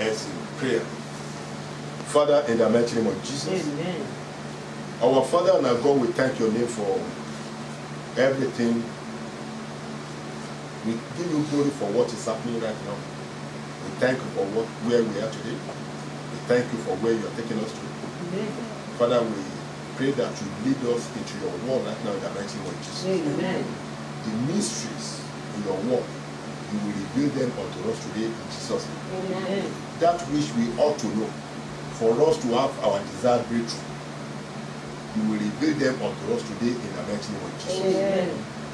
hands in prayer. Father, in the mighty name of Jesus. Amen. Our Father and our God, we thank your name for everything. We give you glory for what is happening right now. We thank you for where we are today. We thank you for where you are taking us to. Amen. Father, we pray that you lead us into your word right now in the mighty name of Jesus. Amen. The mysteries in your word, you will reveal them unto us today in Jesus' name. Amen. That which we ought to know, for us to have our desired breakthrough, you will reveal them unto us today in the mighty name of Jesus. Amen.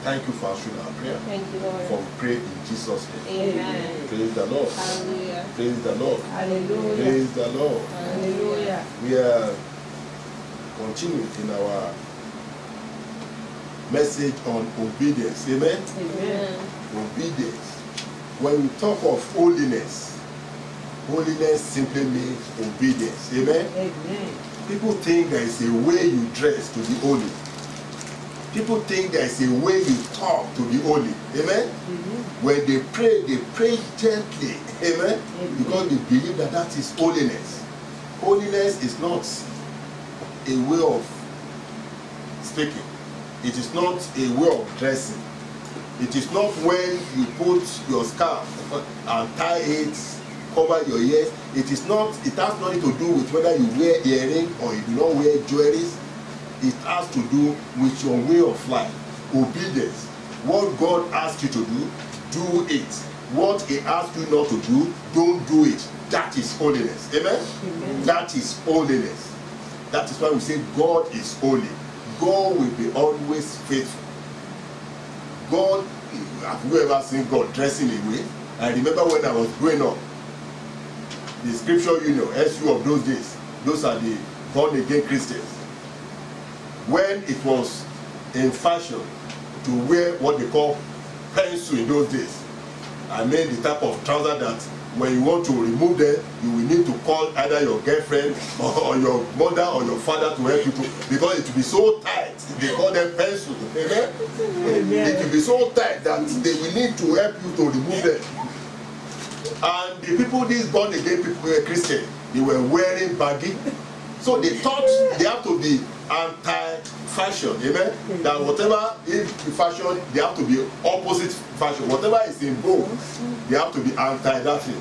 Thank you for answering our prayer. Thank you, Lord. For we pray in Jesus' name. Amen. Praise the Lord. Hallelujah. Praise the Lord. Hallelujah. Praise the Lord. Hallelujah. We are continuing in our message on obedience. Amen? Amen. Obedience. When we talk of holiness, holiness simply means obedience. Amen? Amen. People think there is a way you dress to be holy. People think there is a way you talk to be holy. Amen? Amen. When they pray gently. Amen? Amen. Because they believe that that is holiness. Holiness is not a way of speaking. It is not a way of dressing. It is not when you put your scarf and tie it, cover your ears. It is not, it has nothing to do with whether you wear earring or you do not wear jewelry. It has to do with your way of life. Obedience. What God asks you to do it. What he asks you not to do, don't do it. That is holiness. Amen? Amen. That is holiness. That is why we say God is holy. God will be always faithful. God, have you ever seen God dressing away? I remember when I was growing up, the scripture, you know, SU of those days, those are the born again Christians. When it was in fashion to wear what they call pencil in those days, I mean the type of trouser that when you want to remove them, you will need to call either your girlfriend or your mother or your father to help you to, because it will be so tight. They call them pencil. Amen? Amen. It will be so tight that they will need to help you to remove them. And the people, these born again people were Christian, they were wearing baggy. So they thought they have to be anti-fashion. Amen? That whatever is fashion, they have to be opposite fashion. Whatever is in vogue, they have to be anti that thing.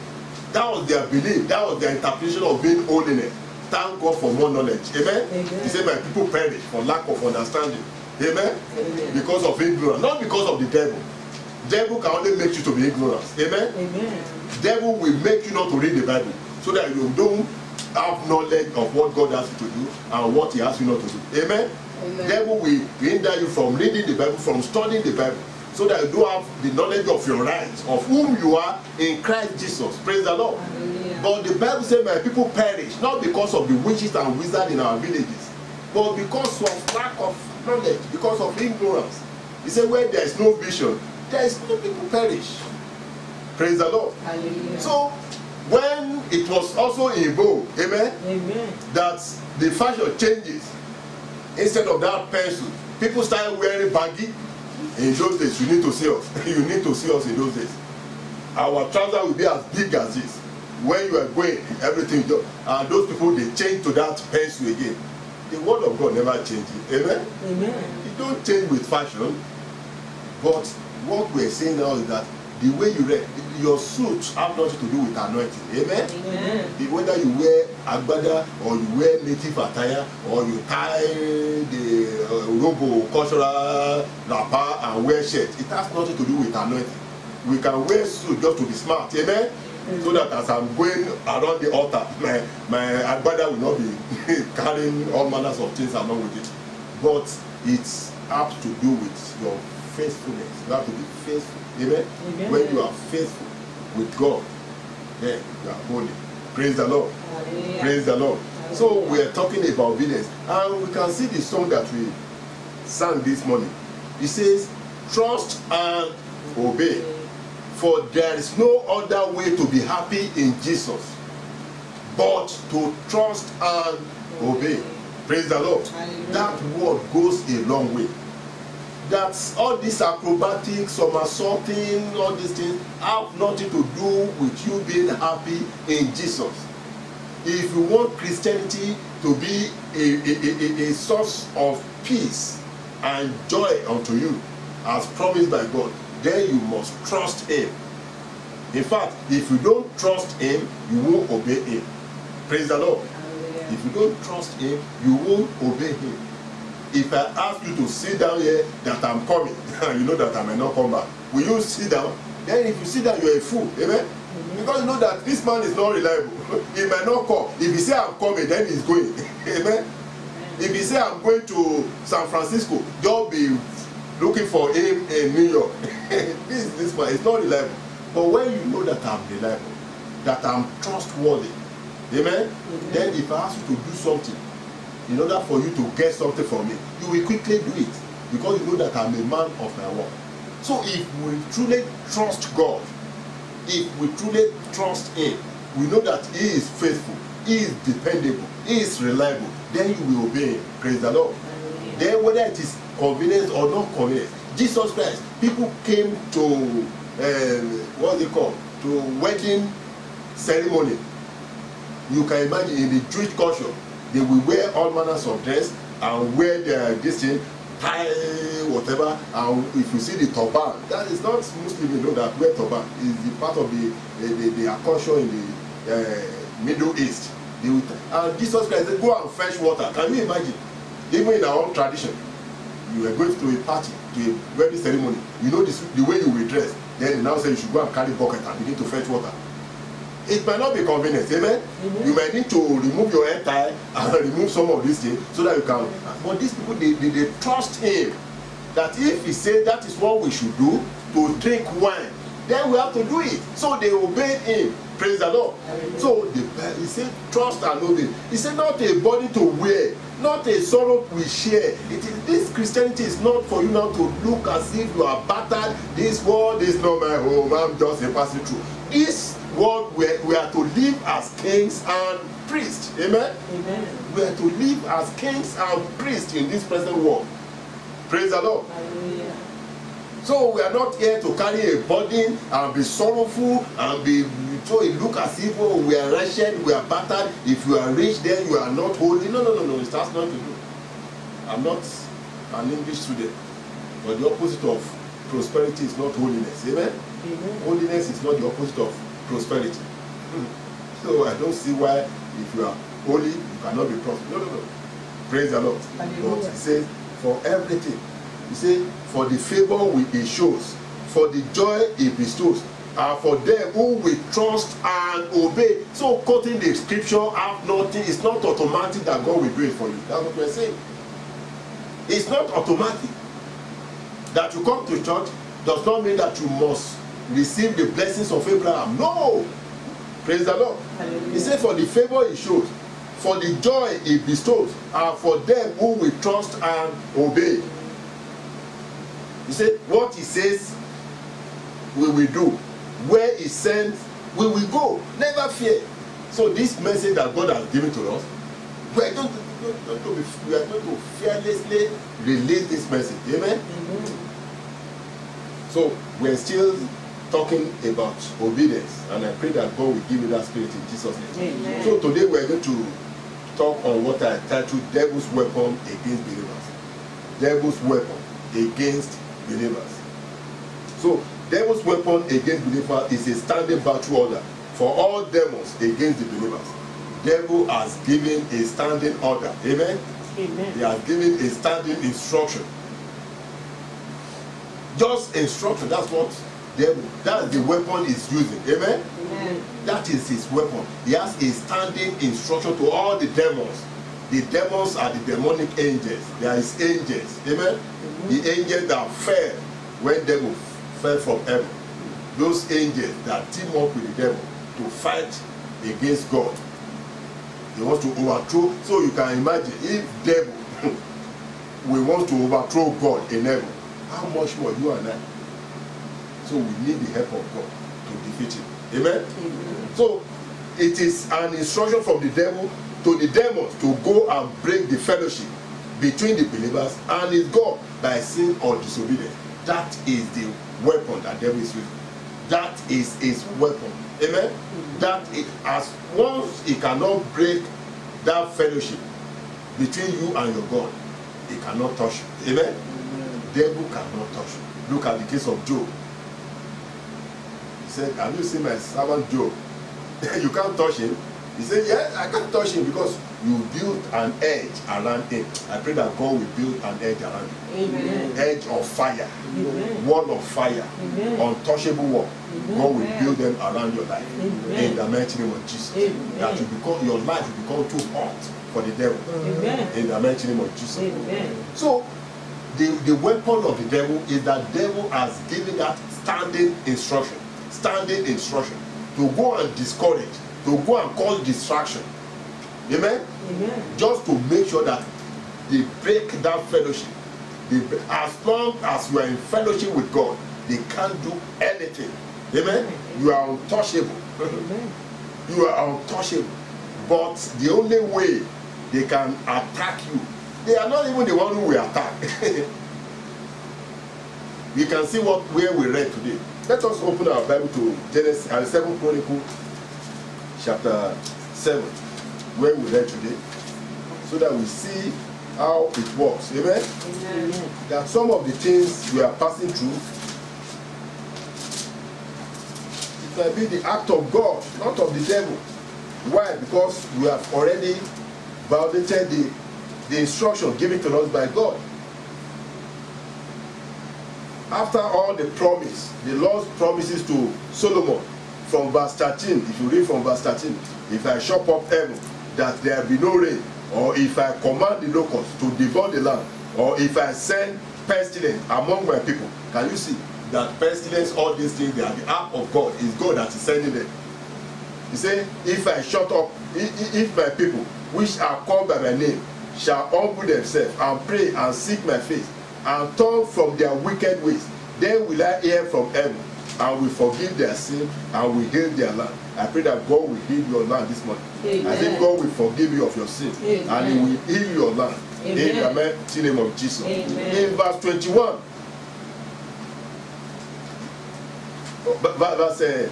That was their belief. That was their interpretation of being holiness. Thank God for more knowledge. Amen? Amen. He said, my people perish for lack of understanding. Amen? Amen. Because of ignorance. Not because of the devil. Devil can only make you to be ignorant. Amen? Amen. Devil will make you not to read the Bible so that you don't have knowledge of what God asks you to do and what he asks you not to do. Amen? Amen. Devil will hinder you from reading the Bible, from studying the Bible, so that you don't have the knowledge of your rights, of whom you are in Christ Jesus. Praise the Lord. Hallelujah. But the Bible says, my people perish, not because of the witches and wizards in our villages, but because of lack of knowledge, because of ignorance. He said, where there is no vision, there is no people perish. Praise the Lord. Hallelujah. So, when it was also in vogue, amen, Amen. that the fashion changes, instead of that pencil, people started wearing baggy. In those days, you need to see us. You need to see us in those days. Our trouser will be as big as this. When you are going, everything, and those people, they change to that pencil again. The word of God never changes. Amen? Amen. It don't change with fashion. But what we're saying now is that the way you read, your suit have nothing to do with anointing. Amen? Amen. Whether you wear agbada or you wear native attire or you tie the robo cultural wrapper and wear shirt, it has nothing to do with anointing. We can wear suit just to be smart. Amen? So that as I'm going around the altar, my agbada will not be carrying all manners of things along with it. But it's up to do with your faithfulness. You have to be faithful. Amen? Amen. When you are faithful with God, then you are holy. Praise the Lord. Hallelujah. Praise the Lord. So we are talking about obedience. And we can see the song that we sang this morning. It says, trust and obey. For there is no other way to be happy in Jesus but to trust and obey. Praise the Lord. Hallelujah. That word goes a long way. that all these acrobatics, somersaulting, all these things have nothing to do with you being happy in Jesus. If you want Christianity to be a source of peace and joy unto you, as promised by God, then you must trust Him. In fact, if you don't trust Him, you won't obey Him. Praise the Lord. Hallelujah. If you don't trust Him, you won't obey Him. If I ask you to sit down here that I'm coming, you know that I may not come back, will you sit down? Then if you sit down, you're a fool. Amen? Because you know that this man is not reliable. He might not come. If he say I'm coming, then he's going. Amen? If he say I'm going to San Francisco, don't be looking for him in New York. this man is not reliable. But when you know that I'm reliable, that I'm trustworthy, amen? Then if I ask you to do something, in order for you to get something from me, you will quickly do it, because you know that I'm a man of my word. So if we truly trust God, if we truly trust Him, we know that He is faithful, He is dependable, He is reliable, then you will obey Him. Praise the Lord. Then whether it is convenience or not convenience, Jesus Christ, people came to what's it called, to wedding ceremony. You can imagine in the Jewish culture, they will wear all manners of dress and wear their this thing, tie whatever, and if you see the turban, that is not Muslim, you know, that wear turban is the part of the culture in the Middle East. They will, and Jesus Christ said, go and fetch water. Can you imagine? Even in our own tradition, you are going to a party, to a wedding ceremony, you know this, the way you will dress, then now say you should go and carry bucket and begin to fetch water. It might not be convenient, amen? You might need to remove your hair tie and remove some of these things so that you can. But these people, they trust Him that if He said that is what we should do, to drink wine, then we have to do it. So they obeyed Him. Praise the Lord. So He said, trust and obey. He said, not a body to wear, not a sorrow we share. This Christianity is not for you now to look as if you are battered. This world is not my home. I'm just a passing through. This world, we are to live as kings and priests. Amen? Amen. We are to live as kings and priests in this present world. Praise the Lord. Hallelujah. So we are not here to carry a burden and be sorrowful and be so it look as if we are wretched, we are battered. If you are rich, then you are not holy. No. It has nothing to do. I'm not an English student, but the opposite of prosperity is not holiness. Amen? Amen. Holiness is not the opposite of prosperity. So I don't see why if you are holy, you cannot be prosperous. No. Praise the Lord. But He says, for everything. He said, for the favor He shows, for the joy He bestows, are for them who will trust and obey. So quoting the scripture have nothing, it's not automatic that God will do it for you. That's what we're saying. It's not automatic. That you come to church does not mean that you must receive the blessings of Abraham. No! Praise the Lord. Hallelujah. He said, for the favor He shows, for the joy He bestows, are for them who will trust and obey. He said, what He says, we will do. Where He sends, we will go. Never fear. So this message that God has given to us, we are going to fearlessly release this message. Amen? So we are still talking about obedience, and I pray that God will give you that spirit in Jesus' name. Amen. So today we are going to talk on what I titled Devil's Weapon Against Believers. Devil's Weapon Against Believers. So devil's weapon against believers is a standing battle order for all demons against the believers. Devil has given a standing order. Amen? Amen. He has given a standing instruction. Just instruction. That's what devil, that's the weapon he's using. Amen? Amen. That is his weapon. He has a standing instruction to all the demons. The demons are the demonic angels. They are his angels. Amen? The angels that fell when devil fell from heaven. Those angels that team up with the devil to fight against God. They want to overthrow. So you can imagine if devil we want to overthrow God in heaven, how much more you and I? So we need the help of God to defeat him. Amen? Amen. So it is an instruction from the devil to the demons to go and break the fellowship between the believers and his God by sin or disobedience. That is the weapon that devil is using. That is his weapon. Amen. That is, as once he cannot break that fellowship between you and your God, he cannot touch you. Amen. Devil cannot touch you. Look at the case of Job. He said, have you seen my servant Job? You can't touch him. He said, yes, I can't touch him because you built an edge around him. I pray that God will build an edge around you. Amen. Edge of fire. Amen. Wall of fire. Amen. Untouchable wall. Amen. God will build them around your life. Amen. In the mighty name of Jesus. Amen. That you become, your life will become too hot for the devil. Amen. In the mighty name of Jesus. Amen. So, the weapon of the devil is that devil has given that standing instruction to go and discourage, to go and cause distraction. Amen? Amen. Just to make sure that they break that fellowship. As long as you are in fellowship with God, they can't do anything. Amen? You are untouchable. Amen. You are untouchable. But the only way they can attack you, they are not even the one who will attack. We can see where we read today. Let us open our Bible to Genesis and 2 Chronicles chapter 7, where we read today, so that we see how it works. Amen? Amen. That some of the things we are passing through, it might be the act of God, not of the devil. Why? Because we have already violated the instruction given to us by God. After all the promise, the Lord's promises to Solomon from verse 13, if you read from verse 13, if I shut up heaven, that there be no rain, or if I command the locusts to devour the land, or if I send pestilence among my people. Can you see that pestilence, all these things, they are the act of God. It's God that is sending them. He said, if I shut up, if my people, which are called by my name, shall humble themselves and pray and seek my face, and turn from their wicked ways, then will I hear from heaven, and will forgive their sin, and will heal their land. I pray that God will heal your land this morning. Amen. I think God will forgive you of your sin. Amen. And He will heal your land. Amen. In the mighty name of Jesus. Amen. In verse 21, verse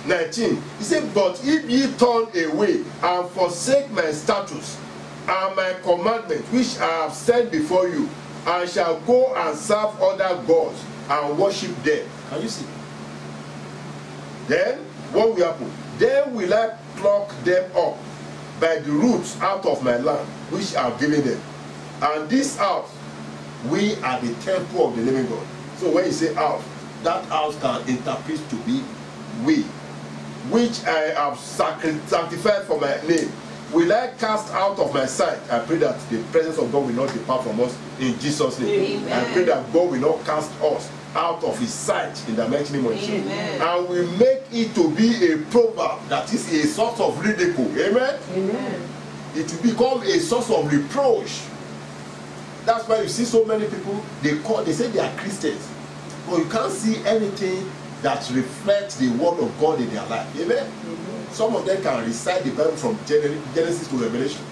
19, he said, but if ye turn away and forsake my statutes and my commandments which I have set before you, and shall go and serve other gods and worship them. Can you see? Then what will happen? Then will I pluck them up by the roots out of my land which I have given them. And this house, we are the temple of the living God. So when you say house, that house can interpret to be we, which I have sanctified for my name, will I cast out of my sight. I pray that the presence of God will not depart from us in Jesus' name. Amen. I pray that God will not cast us out of his sight in the mighty name of Jesus. Amen. And will make it to be a proverb that is a source of ridicule. Amen? Amen. It will become a source of reproach. That's why you see so many people, they say they are Christians, but you can't see anything that reflects the word of God in their life. Amen? Some of them can recite the Bible from Genesis to Revelation,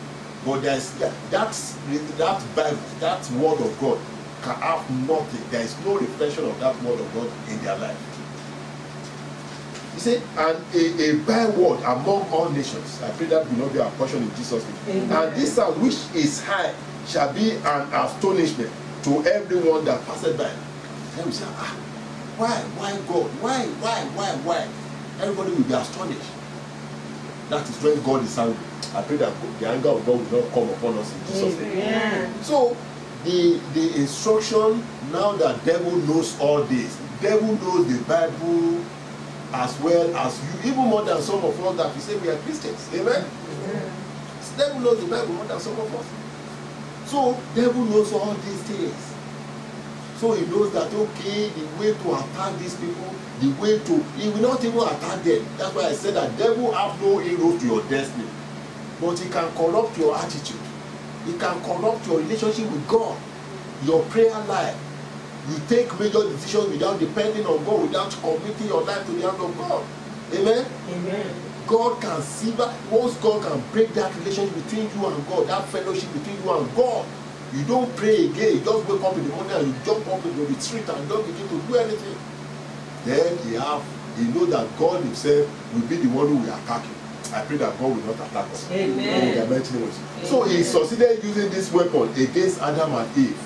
but there's that Bible, that word of God can have nothing. There is no reflection of that word of God in their life. He said, and a byword among all nations. I pray that will not be our portion in Jesus' name. Amen. And this house which is high shall be an astonishment to everyone that passeth by. Then we say, why God? Why? Everybody will be astonished. That is when God is angry. I pray that the anger of God will not come upon us in Jesus' name. Amen. So the instruction, now that devil knows all this, devil knows the Bible as well as you, even more than some of us that we say we are Christians. Amen? The devil knows the Bible more than some of us. So devil knows all these things. So he knows that, okay, the way to attack these people, the way to, he will not even attack them. That's why I said that devil have no inroads to your destiny. But he can corrupt your attitude. He can corrupt your relationship with God, your prayer life. You take major decisions without depending on God, without committing your life to the hand of God. Amen? Amen. God can see that. Once God can break that relationship between you and God, that fellowship between you and God, You don't pray again. You just wake up in the morning and you jump up into the street and don't begin to do anything. Then he knows that God himself will be the one who will attack you. I pray that God will not attack us. Amen. So he succeeded using this weapon against Adam and Eve.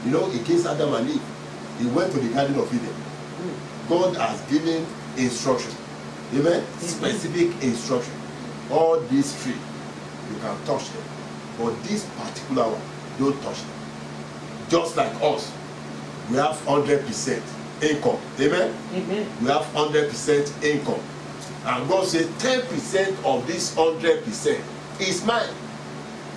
You know, against Adam and Eve. He went to the Garden of Eden. God has given instruction. Amen? Specific instruction. All these three, you can touch them. But this particular one, don't touch them. Just like us, we have 100% income. Amen? Amen. We have 100% income. And God said 10% of this 100% is mine.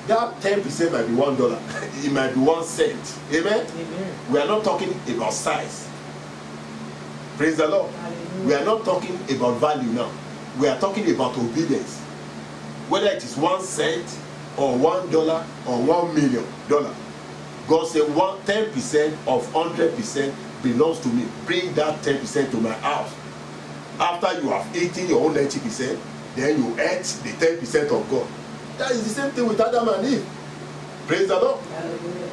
That 10% might be $1. It might be 1 cent. Amen? Amen. We are not talking about size. Praise the Lord. Hallelujah. We are not talking about value now. We are talking about obedience. Whether it is 1 cent or $1 or $1 million. God said 10% of 100% belongs to me. Bring that 10% to my house. After you have eaten your own 90%, then you ate the 10% of God. That is the same thing with Adam and Eve. Praise the Lord. Hallelujah.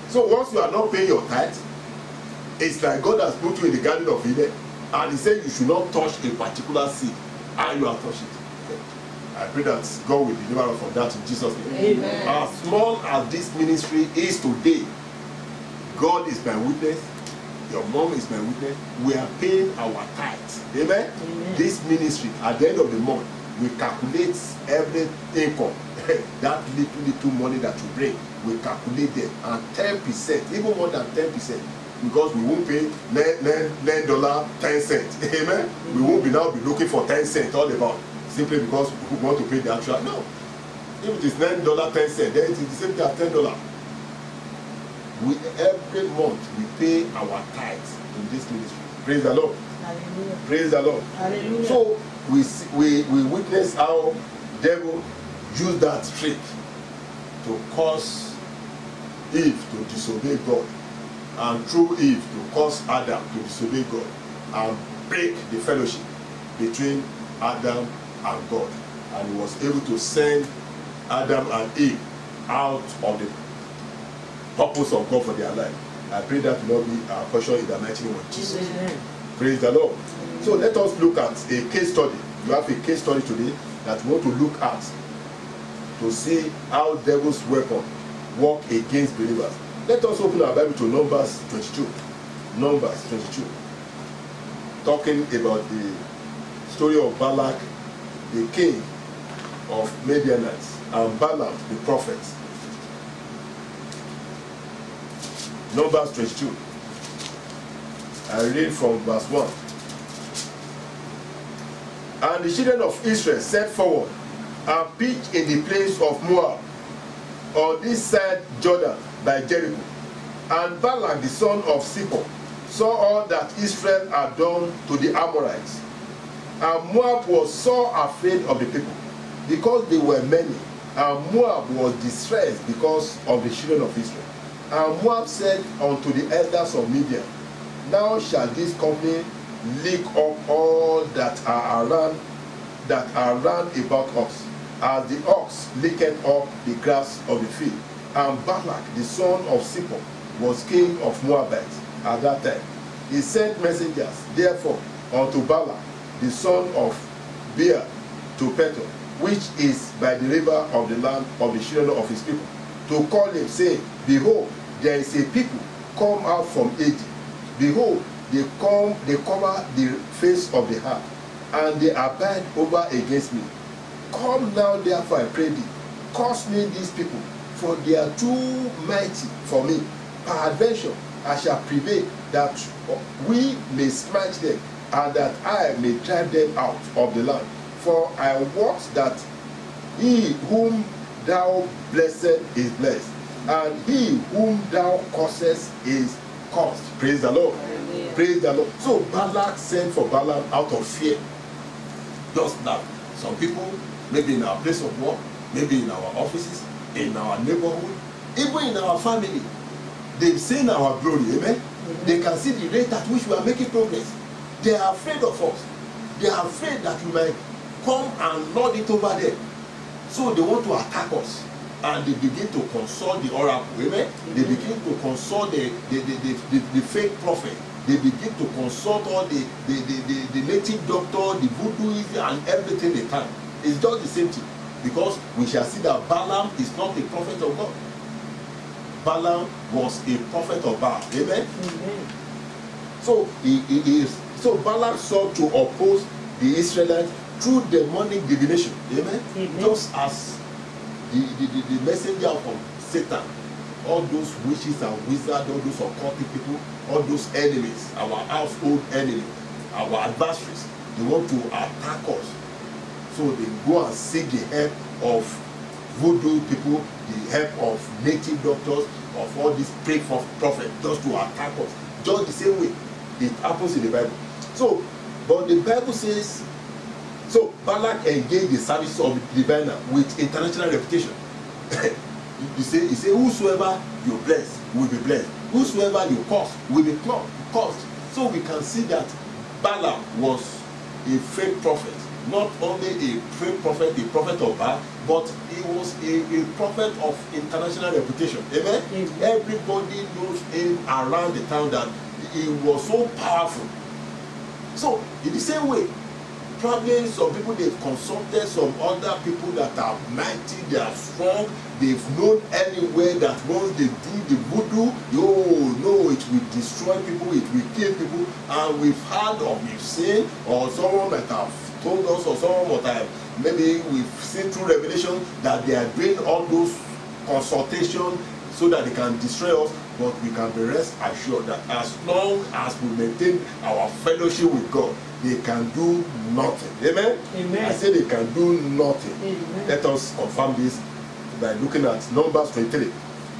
So once you are not paying your tithe, it's like God has put you in the Garden of Eden and he said you should not touch a particular seed, and you have touched it. I pray that God will deliver us from that in Jesus' name. Amen. As small as this ministry is today, God is my witness. Your mom is my witness. We are paying our tithes. Amen? Amen. This ministry, at the end of the month, we calculate every income. That little money that you bring, we calculate them. And 10%, even more than 10%, because we won't pay $9, 10 cents. Amen? We won't be looking for 10 cents all about, simply because we want to pay the actual. No. If it is $9, 10 cents, then it is the same thing as $10. Every month we pay our tithes in this ministry. Praise the Lord. Hallelujah. Praise the Lord. Hallelujah. So we witness how devil used that trick to cause Eve to disobey God, and through Eve to cause Adam to disobey God and break the fellowship between Adam and God. And he was able to send Adam and Eve out of the purpose of God for their life. I pray that will not be our portion in the mighty name of Jesus. Amen. Praise the Lord. So let us look at a case study. You have a case study today that we want to look at to see how devil's weapon work against believers. Let us open our Bible to Numbers 22. Numbers 22. Talking about the story of Balak, the king of Midianites, and Balaam, the prophet. Numbers 22. I read from verse 1. And the children of Israel set forward and pitched in the place of Moab, on this side Jordan by Jericho. And Balak the son of Zippor saw all that Israel had done to the Amorites. And Moab was so afraid of the people, because they were many. And Moab was distressed because of the children of Israel. And Moab said unto the elders of Midian, now shall this company lick up all that are round about us, as the ox licketh up the grass of the field. And Balak the son of Zippor was king of Moabites at that time. He sent messengers therefore unto Balak the son of Beor to Petor, which is by the river of the land of the children of his people, to call him, saying, behold, there is a people come out from Egypt. Behold, they cover the face of the earth, and they abide over against me. Come now, therefore, I pray thee, curse me these people, for they are too mighty for me. Peradventure, I shall prevail, that we may smite them, and that I may drive them out of the land. For I wot that he whom thou blessed is blessed, and he whom thou cursest is cursed. Praise the Lord. Hallelujah. Praise the Lord. So Balak sent for Balaam out of fear. Just that some people, maybe in our place of work, maybe in our offices, in our neighborhood, even in our family, they've seen our glory. Amen. They can see the rate at which we are making progress. They are afraid of us. They are afraid that we might come and lord it over them. So they want to attack us. and they begin to consult the oracle. Amen. They begin to consult the fake prophet. They begin to consult all the native doctor, the voodooism, and everything they can. It's just the same thing, because we shall see that Balaam is not a prophet of God. Balaam was a prophet of Baal. Amen. Amen. So so Balaam sought to oppose the Israelites through demonic divination. Amen. Amen. Just as the messenger from Satan, all those witches and wizards, all those occultic people, all those enemies, our household enemies, our adversaries, they want to attack us. So they go and seek the help of voodoo people, the help of native doctors, of all these fake prophets, just to attack us. Just the same way it happens in the Bible. So, but the Bible says, so Balak engaged the service of the diviner with international reputation. He say, whosoever you bless will be blessed. Whosoever you curse will be cursed. So we can see that Balaam was a fake prophet. Not only a fake prophet, a prophet of Baal, but he was a prophet of international reputation. Amen? Amen. Everybody knows him around the town that he was so powerful. So, in the same way, probably some people, they've consulted some other people that are mighty, they are strong, they've known anywhere that once they do the voodoo, no, it will destroy people, it will kill people. And we've heard or we've seen, or someone that have told us, or someone that have, maybe we've seen through revelation, that they are doing all those consultations so that they can destroy us. But we can be rest assured that as long as we maintain our fellowship with God, they can do nothing. Amen? Amen. I say they can do nothing. Amen. Let us confirm this by looking at Numbers 23.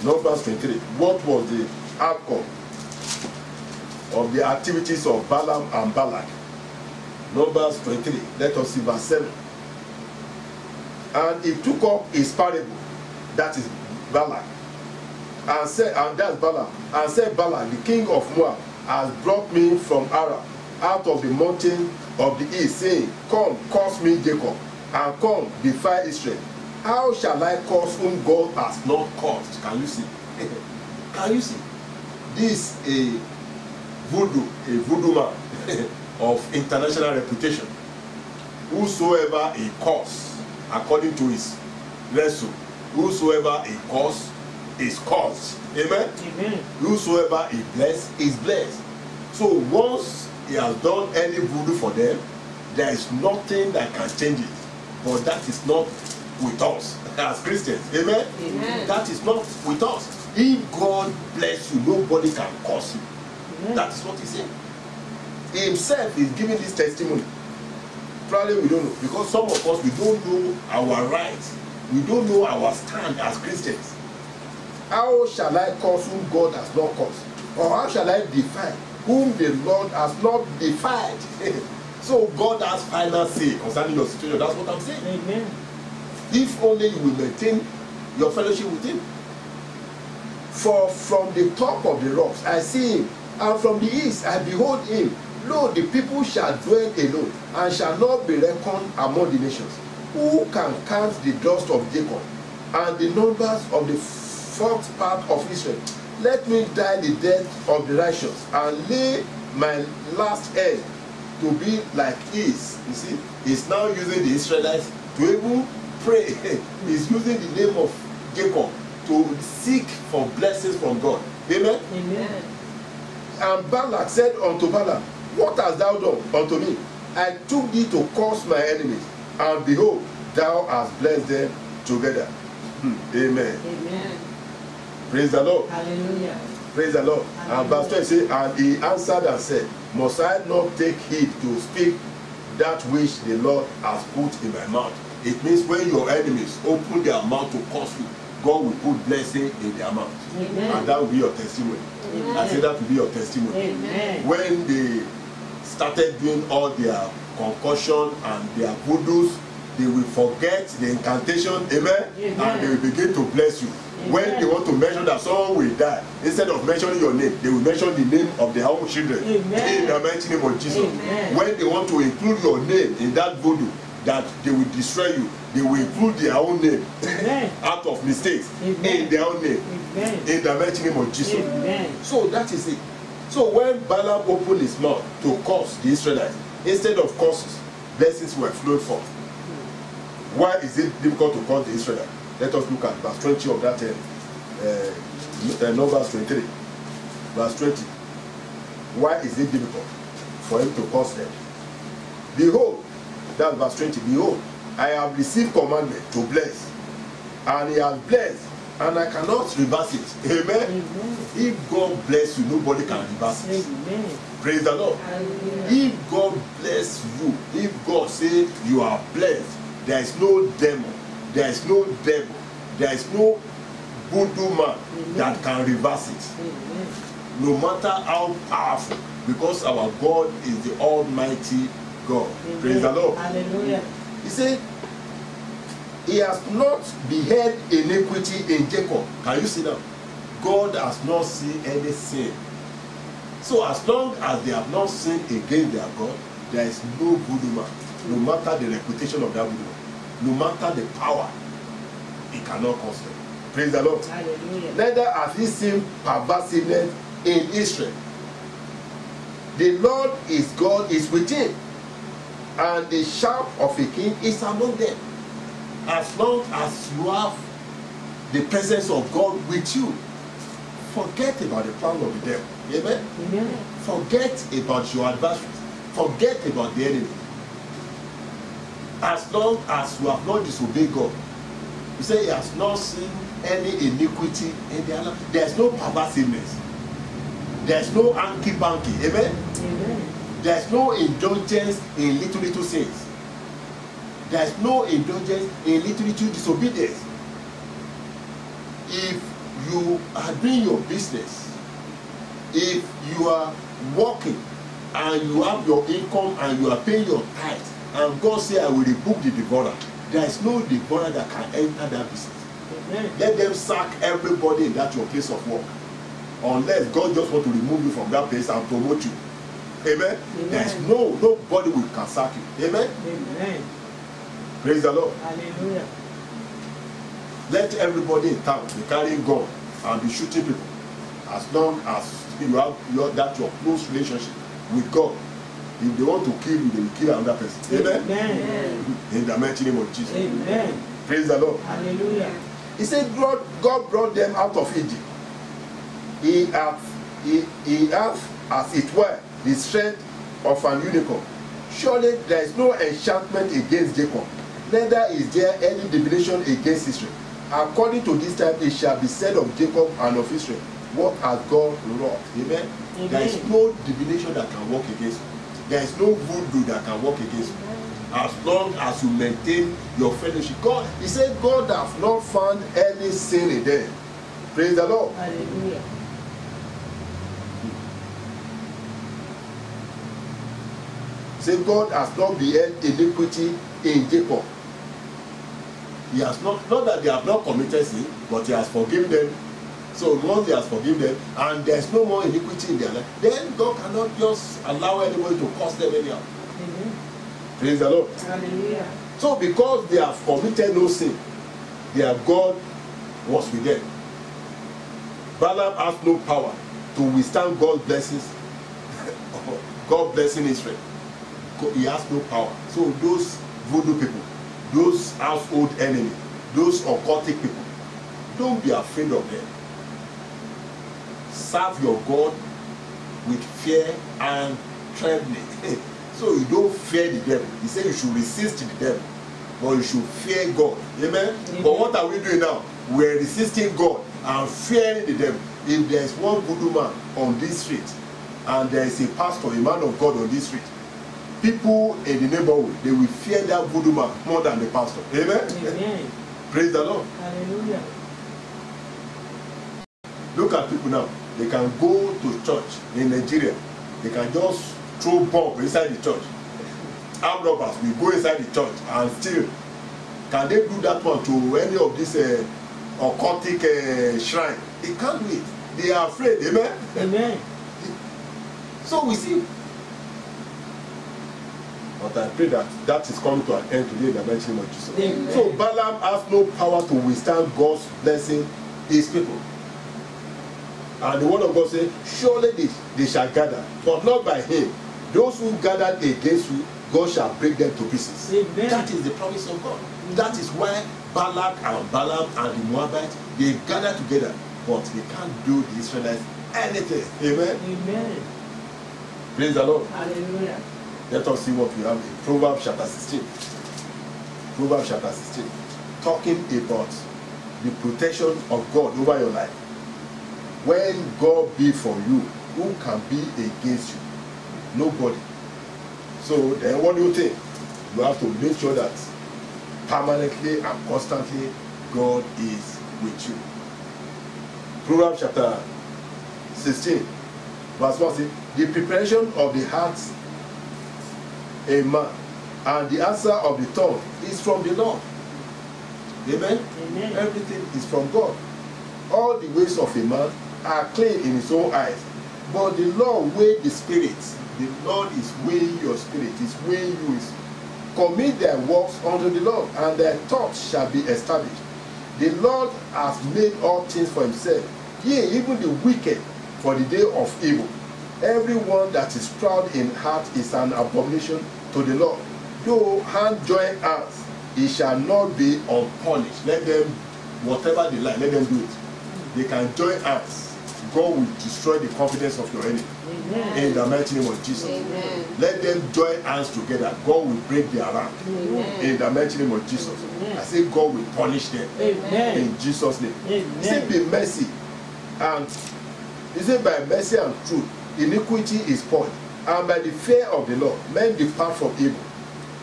Numbers 23. What was the outcome of the activities of Balaam and Balak? Numbers 23. Let us see verse 7. And he took up his parable, that is Balak, and said, and that's Balaam, and said, Balak, the king of Moab, has brought me from Aram, out of the mountain of the east, saying, come, curse me, Jacob, and come, defy Israel. How shall I curse whom God has not cursed? Can you see? Can you see? This is a voodoo man of international reputation. Whosoever he curse, according to his lesson, whosoever he curse is cursed. Amen? Amen. Whosoever he bless is blessed. So once he has done any voodoo for them, there is nothing that can change it. But that is not with us as Christians. Amen? Amen. That is not with us. If God bless you, nobody can curse you. Amen. That is what he said. He himself is giving this testimony. Probably we don't know, because some of us, we don't know our rights. We don't know our stand as Christians. How shall I curse whom God has not cursed? Or how shall I defy whom the Lord has not defied? So God has final say concerning your situation. That's what I'm saying. Amen. If only you will maintain your fellowship with him. For from the top of the rocks I see him, and from the east I behold him. Lo, the people shall dwell alone, and shall not be reckoned among the nations. Who can count the dust of Jacob, and the numbers of the fourth part of Israel? Let me die the death of the righteous, and lay my last end to be like his. You see, he's now using the Israelites to even pray. He's using the name of Jacob to seek for blessings from God. Amen? Amen. And Balak said unto Balaam, what hast thou done unto me? I took thee to curse my enemies, and behold, thou hast blessed them together. Amen. Amen. Praise the Lord. Hallelujah. Praise the Lord. And verse 12 says, and he answered and said, must I not take heed to speak that which the Lord has put in my mouth? It means when your enemies open their mouth to curse you, God will put blessing in their mouth. Amen. And that will be your testimony. Amen. I say that will be your testimony. Amen. When they started doing all their concussion and their voodoos, they will forget the incantation, amen, Amen. and they will begin to bless you. Amen. When they want to mention that someone will die, instead of mentioning your name, they will mention the name of their own children. Amen. In the mighty name of Jesus. Amen. When they want to include your name in that voodoo, that they will destroy you, they will include their own name Amen. out of mistakes Amen. in their own name. Amen. In the mighty name of Jesus. Amen. So that is it. So when Balaam opened his mouth to curse the Israelites, instead of curses, blessings were flowed forth. Why is it difficult to curse the Israelites? Let us look at verse 20 of that no, verse 23. Verse 20. Why is it difficult for him to curse them? Behold, that's verse 20. Behold, I have received commandment to bless, and he has blessed, and I cannot reverse it. Amen. Amen. If God bless you, nobody can reverse it. Amen. Praise the Lord. Hallelujah. If God bless you, if God say you are blessed, there is no demon, there is no devil, there is no voodoo man that can reverse it. Amen. No matter how powerful, because our God is the Almighty God. Amen. Praise the Lord. Hallelujah. He said, he has not beheld iniquity in Jacob. Can you see that? God has not seen any sin. So as long as they have not sinned against their God, there is no voodoo man. No matter the reputation of that voodoo man, no matter the power, it cannot cause them. Praise the Lord. Hallelujah. Neither has he seen perversiveness in Israel. The Lord is God is with him, and the shout of a king is among them. As long as you have the presence of God with you, forget about the plan of the devil. Amen. Amen. Forget about your adversaries. Forget about the enemy. As long as you have not disobeyed God, you say he has not seen any iniquity in their life. There is no perversiveness. There is no hanky-panky. Amen. Amen. There is no indulgence in little sins. There is no indulgence in little disobedience. If you are doing your business, if you are working and you have your income and you are paying your tithe, and God say, I will rebuke the devourer, there is no devourer that can enter that business. Amen. Let them sack everybody in that your place of work, unless God just want to remove you from that place and promote you. Amen. Amen. There is nobody who can sack you. Amen. Amen. Praise the Lord. Hallelujah. Let everybody in town be carrying gun and be shooting people, as long as you have your close relationship with God. If they want to kill you, they will kill another person. Amen. Amen. In the mighty name of Jesus. Amen. Praise the Lord. Hallelujah. He said, God brought them out of Egypt. He hath, as it were, the strength of an unicorn. Surely there is no enchantment against Jacob, neither is there any divination against Israel. According to this time, it shall be said of Jacob and of Israel, what has God wrought? Amen. Amen. There is no divination that can work against you. There is no voodoo that can work against you. As long as you maintain your fellowship. God, he said, God has not found any sin in them. Praise the Lord. Hallelujah. Say, God has not beheld iniquity in Jacob. He has not that they have not committed sin, but he has forgiven them. So once he has forgiven them, and there is no more iniquity in their life, then God cannot just allow anybody to curse them anyhow. Amen. Praise the Lord. Hallelujah. So because they have committed no sin, their God was with them. Balaam has no power to withstand God's blessings. God blessing Israel. He has no power. So those voodoo people, those household enemies, those occultic people, don't be afraid of them. Serve your God with fear and trembling. So you don't fear the devil. He said you should resist the devil, but you should fear God. Amen? Amen. But what are we doing now? We're resisting God and fearing the devil. If there is one voodoo man on this street, and there is a pastor, a man of God on this street, people in the neighborhood, they will fear that voodoo man more than the pastor. Amen? Amen. Praise the Lord. Hallelujah. Look at people now. They can go to church in Nigeria. They can just throw bomb inside the church. Armed robbers will go inside the church and steal. Can they do that one to any of these occultic shrine? They can't do it. They are afraid. Amen? Amen. So we see, But I pray that that is coming to an end today in the mighty name of Jesus. Amen. So Balaam has no power to withstand God's blessing his people. And the word of God says, surely they shall gather, but not by him. Those who gathered against you, God shall break them to pieces. Amen. That is the promise of God. That is why Balak and Balaam and the Moabites, they gather together, but they can't do the Israelites anything. Amen. Amen. Praise the Lord. Hallelujah. Let us see what we have in Proverbs chapter 16. Proverbs chapter 16. Talking about the protection of God over your life. When God be for you, who can be against you? Nobody. So then what do you think? You have to make sure that permanently and constantly God is with you. Proverbs chapter 16, verse 1 says, the preparation of the heart a man, and the answer of the tongue is from the Lord. Amen? Amen. Everything is from God. All the ways of a man are clean in his own eyes, but the Lord weighs the spirit. The Lord is weighing your spirit, is weighing you. Commit thy works unto the Lord, and thy thoughts shall be established. The Lord has made all things for himself, yea, even the wicked for the day of evil. Everyone that is proud in heart is an abomination to the Lord. Though hand join hands, he shall not be unpunished. Let them, whatever they like, let them do it. They can join hands. God will destroy the confidence of your enemy. Amen. In the mighty name of Jesus. Amen. Let them join hands together. God will break their rank. Amen. In the mighty name of Jesus. Amen. I say God will punish them. Amen. In Jesus' name. Amen. He said, be mercy. And he said, by mercy and truth, iniquity is purged. And by the fear of the Lord, men depart from evil.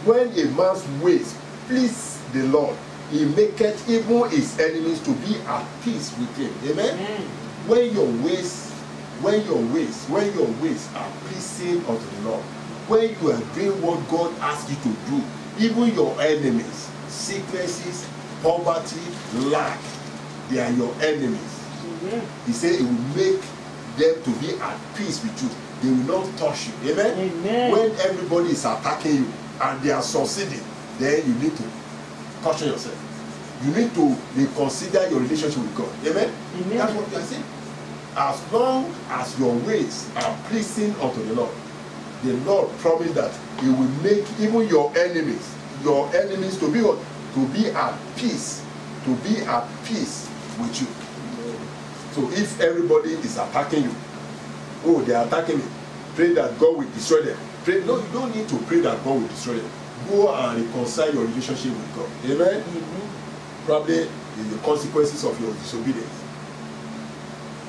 When a man's ways please the Lord, he maketh even his enemies to be at peace with him. Amen. Amen. When your ways are pleasing unto the Lord, when you are doing what God asks you to do, even your enemies, sicknesses, poverty, lack, they are your enemies. Amen. He said he will make them to be at peace with you. They will not touch you. Amen. Amen. When everybody is attacking you and they are succeeding, then you need to caution yourself. You need to reconsider your relationship with God. Amen. Amen. That's what you are saying. As long as your ways are pleasing unto the Lord promised that he will make even your enemies to be what? To be at peace. To be at peace with you. So if everybody is attacking you, oh, they are attacking me, pray that God will destroy them. Pray. No, you don't need to pray that God will destroy them. Go and reconcile your relationship with God. Amen. Amen. Probably is the consequences of your disobedience.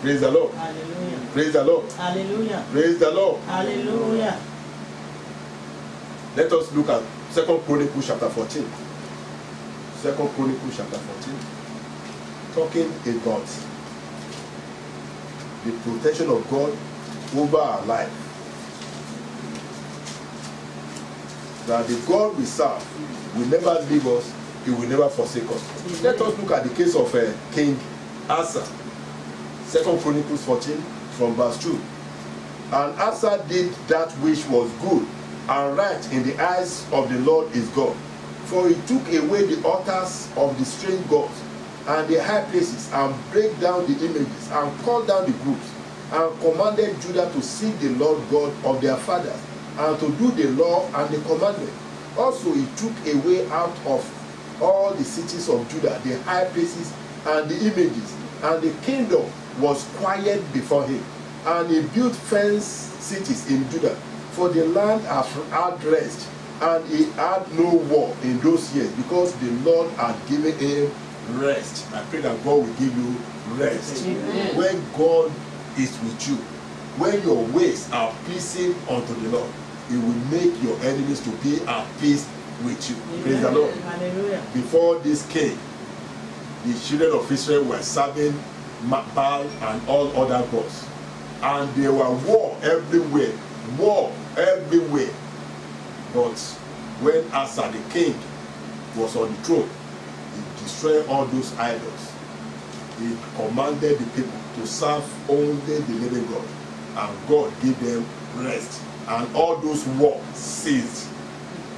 Praise the Lord. Hallelujah. Praise the Lord. Hallelujah. Praise the Lord. Hallelujah. Let us look at 2 Chronicles chapter 14. 2 Chronicles chapter 14. Talking about the protection of God over our life. That the God we serve will never leave us, he will never forsake us. Amen. Let us look at the case of King Asa. 2 Chronicles 14 from verse 2. And Asa did that which was good and right in the eyes of the Lord his God. For he took away the altars of the strange gods and the high places, and break down the images, and cut down the groups, and commanded Judah to seek the Lord God of their fathers, and to do the law and the commandment. Also he took away out of all the cities of Judah the high places and the images, and the kingdom was quiet before him. And he built fenced cities in Judah, for the land had rest, and he had no war in those years, because the Lord had given him rest. I pray that God will give you rest. Amen. When God is with you, when your ways are pleasing unto the Lord, he will make your enemies to be at peace with you. Amen. Praise the Lord. Hallelujah. Before this king, the children of Israel were serving Baal and all other gods, and there were war everywhere. But when Asa the king was on the throne, he destroyed all those idols. He commanded the people to serve only the living God, and God gave them rest, and all those wars ceased.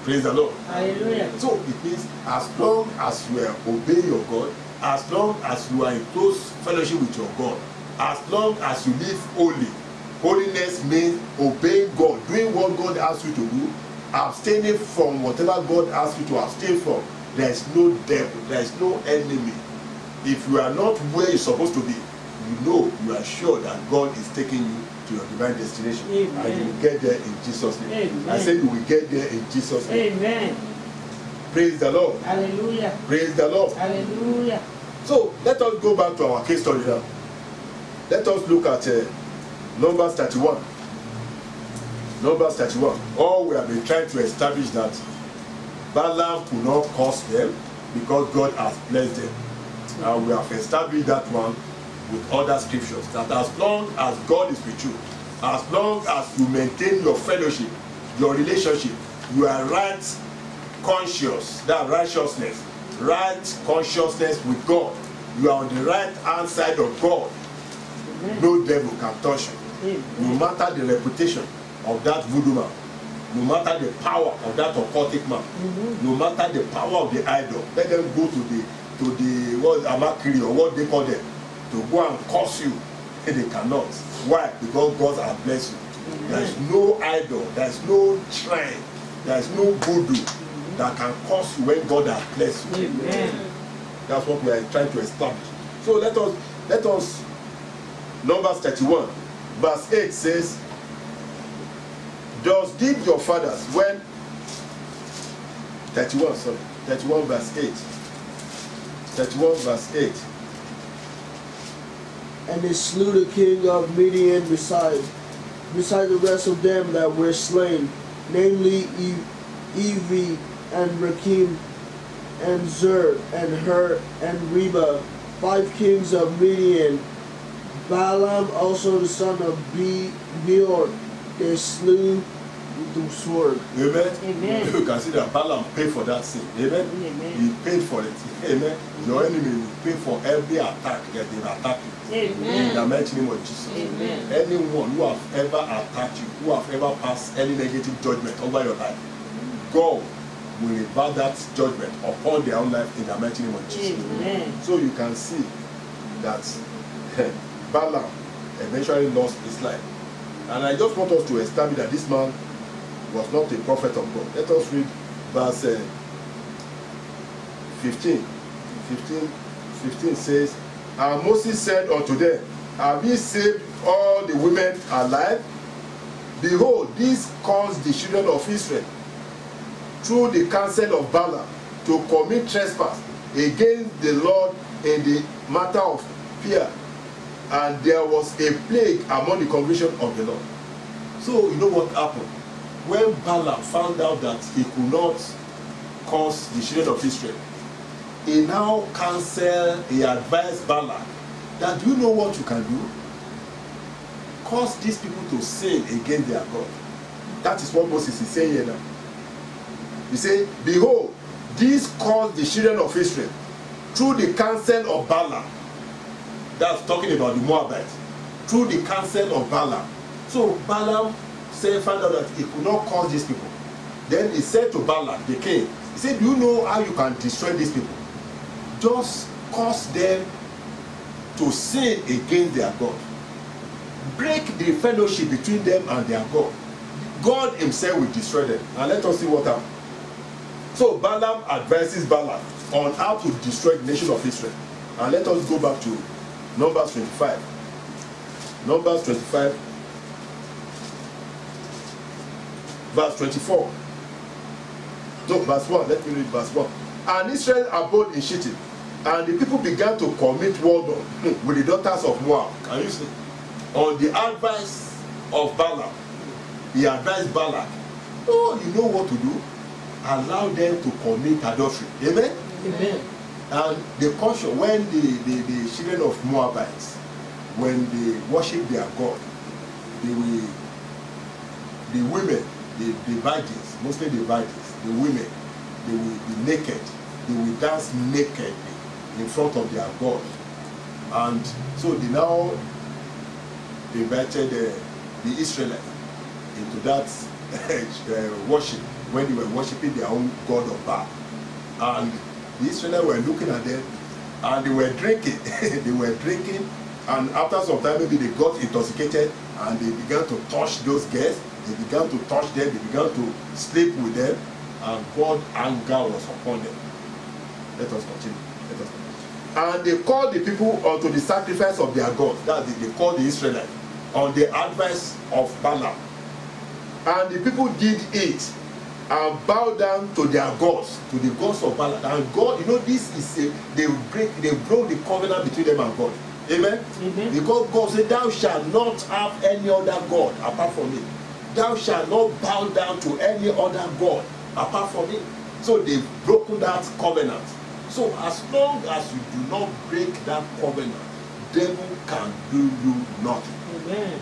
Praise the Lord. Hallelujah. So it means as long as you are obeying your God, as long as you are in close fellowship with your God, as long as you live holy, holiness means obeying God, doing what God asks you to do, abstaining from whatever God asks you to abstain from. There is no devil, there is no enemy. If you are not where you're supposed to be, you know, you are sure that God is taking you to your divine destination. Amen. And you will get there in Jesus' name. Amen. I said you will get there in Jesus' name. Amen. Praise the Lord. Hallelujah. Praise the Lord. Hallelujah. So let us go back to our case study now. Let us look at Numbers 31. Numbers 31. All we have been trying to establish that Balaam could not curse them because God has blessed them. And we have established that one with other scriptures, that as long as God is with you, as long as you maintain your fellowship, your relationship, you are right conscious, that righteousness, right consciousness with God, you are on the right hand side of God. Amen. No devil can touch you. Amen. No matter the reputation of that voodoo man, no matter the power of that occultic man, no matter the power of the idol, let them go to the what Amakiri or what they call them, to go and curse you. They cannot. Why? Because God has blessed you. There is no idol, there is no shrine, there is no voodoo that can curse you when God has blessed you. Amen. That's what we are trying to establish. So let us Numbers 31 verse 8 says, thus did your fathers when 31 verse 8. 31 verse 8. And they slew the king of Midian beside the rest of them that were slain, namely Evi and Rakim and Zur and Hur and Reba, 5 kings of Midian. Balaam also the son of Beor, they slew with the sword. Amen. Amen. You can see that Balaam paid for that sin. Amen. Amen. He paid for it. Amen. Your enemy will pay for every attack that they attack you. Amen. In the mighty name of Jesus. Amen. Anyone who have ever attacked you, who have ever passed any negative judgment over your life, God will revert that judgment upon their own life in the mighty name of Jesus. Amen. So you can see that Balaam eventually lost his life. And I just want us to establish that this man was not a prophet of God. Let us read verse 15. 15 says, and Moses said unto them, have ye saved all the women alive? Behold, this caused the children of Israel through the counsel of Balaam to commit trespass against the Lord in the matter of Peor. And there was a plague among the congregation of the Lord. So you know what happened? When Balaam found out that he could not curse the children of Israel, he now counseled, he advised Balak that, do you know what you can do? Cause these people to sin against their God. That is what Moses is saying here now. He said, behold, this caused the children of Israel through the counsel of Balaam. That's talking about the Moabites. Through the counsel of Balaam. So Balaam found out that he could not curse these people. Then he said to Balak, the king, he said, do you know how you can destroy these people? Just cause them to sin against their God. Break the fellowship between them and their God. God himself will destroy them. And let us see what happens. So Balaam advises Balak on how to destroy the nation of Israel. And let us go back to Numbers 25. Numbers 25, verse 24. No, verse 1. Let me read verse 1. And Israel abode in Shittim, and the people began to commit war with the daughters of Moab. Can you see? On the advice of Balaam, he advised Balak, oh, you know what to do? Allow them to commit adultery. Amen? Amen. And the caution, when the children of Moabites, when they worship their God, they will, the women, the virgins, mostly the virgins, the women, they will be naked. They will dance nakedly in front of their God. And so they now invited the Israelites into that worship. when they were worshiping their own god of Baal. And the Israelites were looking at them, and they were drinking. They were drinking, and after some time, maybe they got intoxicated, and they began to touch those guests. They began to touch them. They began to sleep with them, and God's anger was upon them. Let us continue. Let us continue. And they called the people unto the sacrifice of their gods. That is, they called the Israelites on the advice of Balaam. And the people did it and bowed down to their gods, to the gods of Balaam. And God, you know, this is they broke the covenant between them and God. Amen? Amen. Because God said, thou shalt not have any other God apart from me. Thou shalt not bow down to any other God apart from me. So they've broken that covenant. So as long as you do not break that covenant, devil can do you nothing. Amen.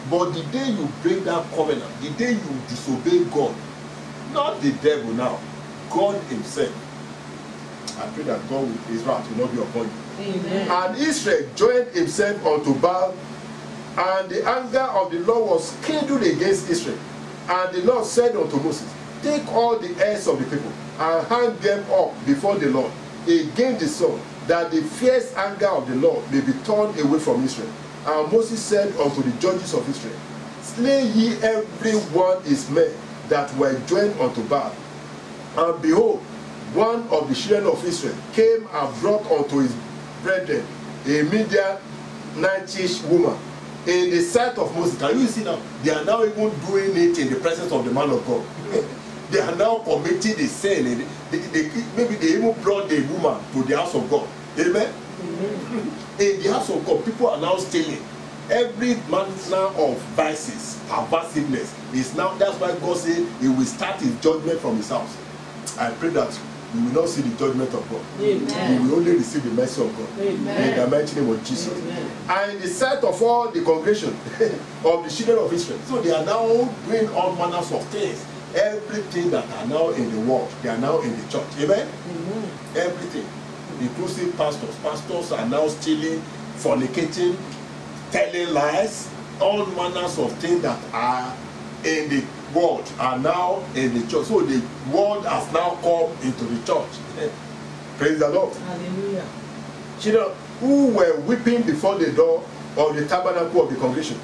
But the day you break that covenant, the day you disobey God, not the devil now, God himself, I pray that God with his wrath will not be upon you. Amen. And Israel joined himself unto Baal, and the anger of the Lord was kindled against Israel. And the Lord said unto Moses, take all the heirs of the people and hang them up before the Lord against the sun, that the fierce anger of the Lord may be turned away from Israel. And Moses said unto the judges of Israel, slay ye every one his men that were joined unto Baal. And behold, one of the children of Israel came and brought unto his brethren a Midianitish woman in the sight of Moses. Can you see now? They are now even doing it in the presence of the man of God. They are now committing the sin. Maybe they even brought the woman to the house of God. Amen? In the house of God, people are now stealing. Every manner of vices, perversiveness is now. That's why God said he will start his judgment from his house. I pray that you will not see the judgment of God. Amen. You will only receive the mercy of God. Amen. In the mighty name of Jesus. Amen. And in the sight of all the congregation of the children of Israel. So they are now doing all manners of things. Everything that are now in the world, they are now in the church. Amen? Amen. Everything. Inclusive pastors. Pastors are now stealing, fornicating, telling lies. All manners of things that are in the world are now in the church. So the world has now come into the church. Praise the Lord. Hallelujah. Children who were weeping before the door of the tabernacle of the congregation.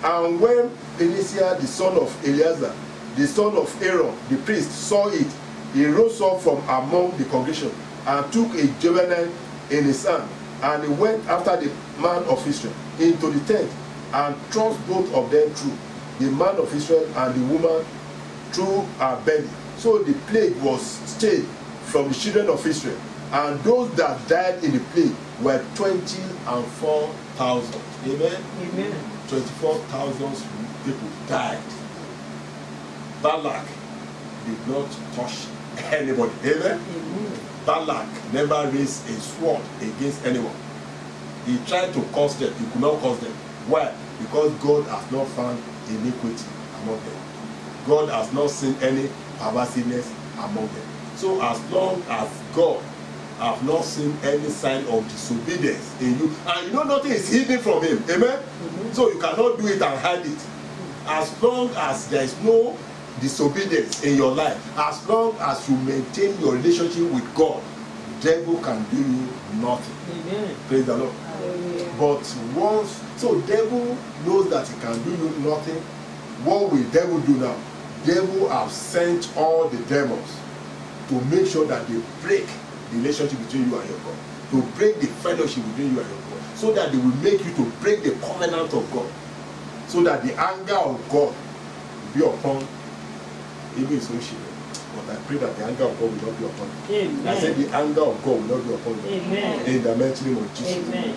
And when Peninnah, the son of Eleazar, the son of Aaron, the priest, saw it, he rose up from among the congregation and took a javelin in his hand, and he went after the man of Israel into the tent and thrust both of them through, the man of Israel and the woman through her belly. So the plague was stayed from the children of Israel, and those that died in the plague were 24,000. Amen? Amen. 24,000 people died. Balak did not touch anybody. Amen? Amen. Balak never raised a sword against anyone. He tried to curse them. He could not curse them. Why? Because God has not found iniquity among them. God has not seen any perversiveness among them. So as long as God have not seen any sign of disobedience in you, and you know nothing is hidden from him. Amen? So you cannot do it and hide it. As long as there is no disobedience in your life, as long as you maintain your relationship with God, devil can do you nothing. Amen. Praise the Lord. Hallelujah. But once, so devil knows that he can do you nothing. What will devil do now? Devil have sent all the demons to make sure that they break the relationship between you and your God, to break the fellowship between you and your God, so that they will make you to break the covenant of God, so that the anger of God will be upon even his own children. But I pray that the anger of God will not be upon you. Amen. I said the anger of God will not be upon you. Amen. In the mighty name of Jesus. Amen.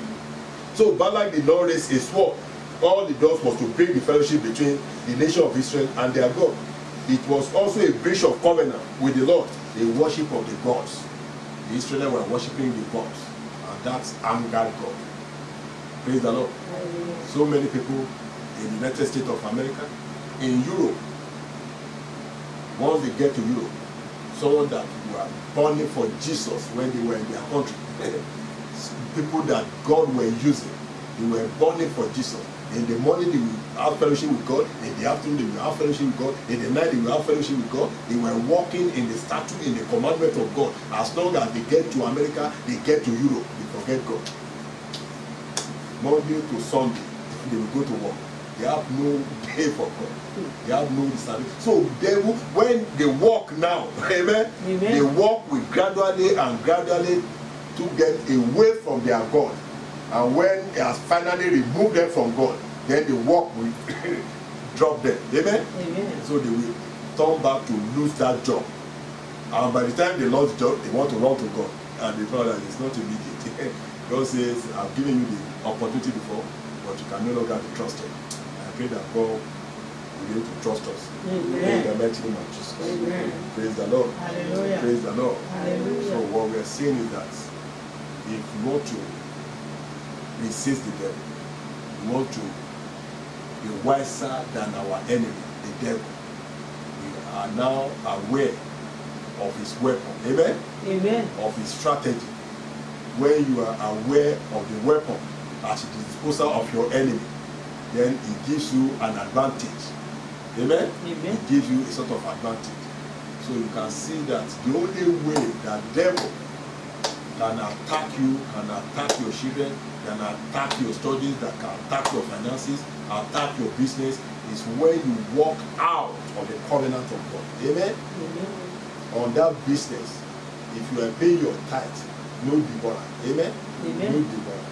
So Balak did not raise a sword. All he does was to break the fellowship between the nation of Israel and their God. It was also a breach of covenant with the Lord, the worship of the gods. The Israelites were worshiping the gods, and that's angered God. Praise the Lord. Hallelujah. So many people in the United States of America, in Europe, once they get to Europe, someone that were burning for Jesus when they were in their country, people that God were using, They were burning for Jesus. In the morning they will have fellowship with God. In the afternoon they will have fellowship with God. In the night they will have fellowship with God. They were walking in the statute, in the commandment of God. As long as they get to America, they get to Europe, they forget God. Monday to Sunday, they will go to work. They have no day for God. They have no discernment. So they will, when they walk now, amen, they walk with gradually to get away from their God. And when he has finally removed them from God, then the work will drop them. Amen? Amen. So they will turn back to lose that job. And by the time they lost the job, they want to run to God. And they thought that it's not immediate. God says, I've given you the opportunity before, but you can no longer be trusted. I pray that God will be able to trust us. Amen. In the mighty name of Jesus. Amen. Praise the Lord. Hallelujah. Praise the Lord. Hallelujah. So what we are saying is that if you want to resist the devil, we want to be wiser than our enemy, the devil. We are now aware of his weapon, amen? Amen. Of his strategy. When you are aware of the weapon at the disposal of your enemy, then it gives you an advantage, amen? Amen. It gives you a sort of advantage. So you can see that the only way that devil can attack you, can attack your children, can attack your studies, that can attack your finances, attack your business, is when you walk out of the covenant of God. Amen? Amen. On that business, if you are paying your tithe, no devourer. Amen? Amen. No devourer.